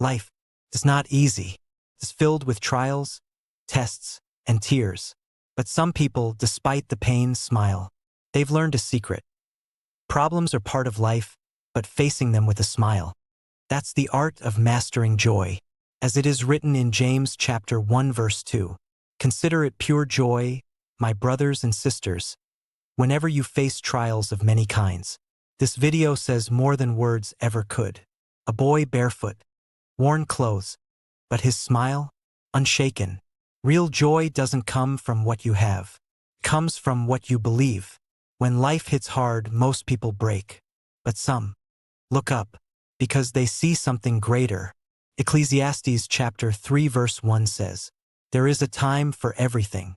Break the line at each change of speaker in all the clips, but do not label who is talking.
Life is not easy. It's filled with trials, tests, and tears. But some people, despite the pain, smile. They've learned a secret. Problems are part of life, but facing them with a smile. That's the art of mastering joy. As it is written in James chapter 1 verse 2, "Consider it pure joy, my brothers and sisters, whenever you face trials of many kinds." This video says more than words ever could. A boy barefoot, worn clothes, but his smile, unshaken. Real joy doesn't come from what you have. It comes from what you believe. When life hits hard, most people break. But some look up because they see something greater. Ecclesiastes chapter 3 verse 1 says, "There is a time for everything,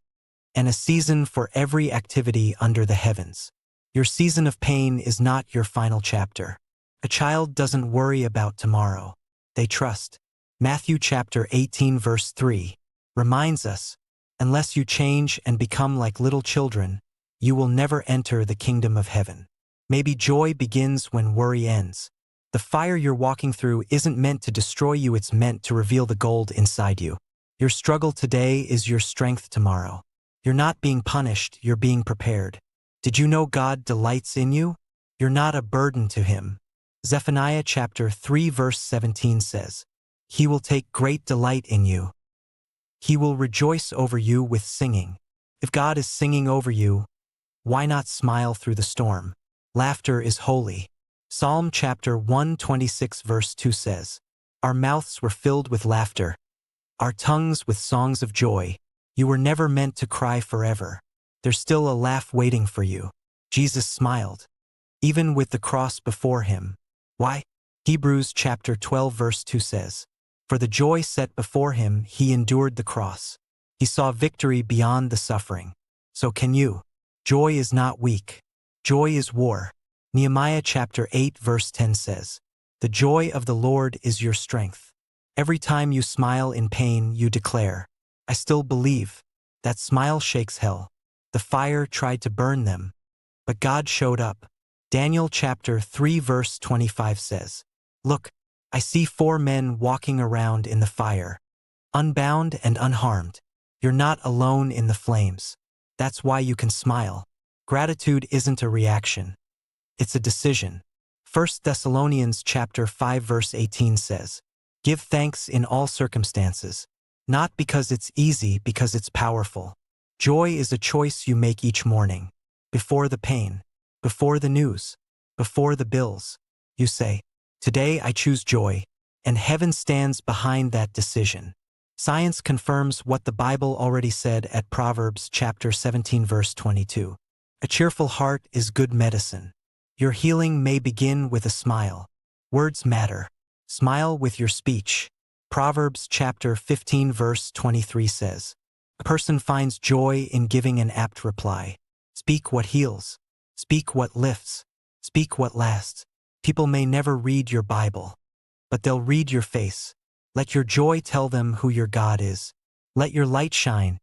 and a season for every activity under the heavens." Your season of pain is not your final chapter. A child doesn't worry about tomorrow. They trust. Matthew chapter 18 verse 3 reminds us, "Unless you change and become like little children, you will never enter the kingdom of heaven." Maybe joy begins when worry ends. The fire you're walking through isn't meant to destroy you, it's meant to reveal the gold inside you. Your struggle today is your strength tomorrow. You're not being punished, you're being prepared. Did you know God delights in you? You're not a burden to Him. Zephaniah chapter 3 verse 17 says, "He will take great delight in you. He will rejoice over you with singing." If God is singing over you, why not smile through the storm? Laughter is holy. Psalm chapter 126 verse 2 says, "Our mouths were filled with laughter, our tongues with songs of joy." You were never meant to cry forever. There's still a laugh waiting for you. Jesus smiled, even with the cross before Him. Why? Hebrews chapter 12 verse 2 says, "For the joy set before Him, He endured the cross." He saw victory beyond the suffering. So can you. Joy is not weak. Joy is war. Nehemiah chapter 8 verse 10 says, "The joy of the Lord is your strength." Every time you smile in pain, you declare, "I still believe." That smile shakes hell. The fire tried to burn them, but God showed up. Daniel chapter 3 verse 25 says, "Look, I see 4 men walking around in the fire, unbound and unharmed." You're not alone in the flames. That's why you can smile. Gratitude isn't a reaction. It's a decision. 1 Thessalonians chapter 5 verse 18 says, "Give thanks in all circumstances." Not because it's easy, because it's powerful. Joy is a choice you make each morning. Before the pain, before the news, before the bills, you say, "Today I choose joy," and heaven stands behind that decision. Science confirms what the Bible already said at Proverbs chapter 17 verse 22. "A cheerful heart is good medicine." Your healing may begin with a smile. Words matter. Smile with your speech. Proverbs chapter 15 verse 23 says, "A person finds joy in giving an apt reply." Speak what heals. Speak what lifts. Speak what lasts. People may never read your Bible, but they'll read your face. Let your joy tell them who your God is. Let your light shine,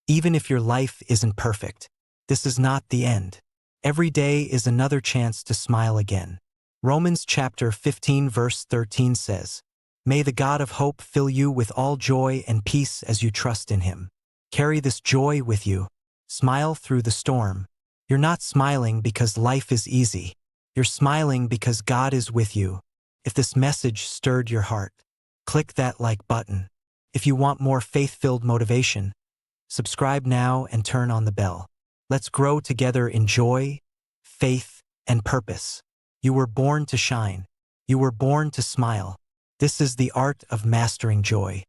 even if your life isn't perfect. This is not the end. Every day is another chance to smile again. Romans chapter 15 verse 13 says, "May the God of hope fill you with all joy and peace as you trust in Him." Carry this joy with you. Smile through the storm. You're not smiling because life is easy. You're smiling because God is with you. If this message stirred your heart, click that like button. If you want more faith-filled motivation, subscribe now and turn on the bell. Let's grow together in joy, faith, and purpose. You were born to shine. You were born to smile. This is the art of mastering joy.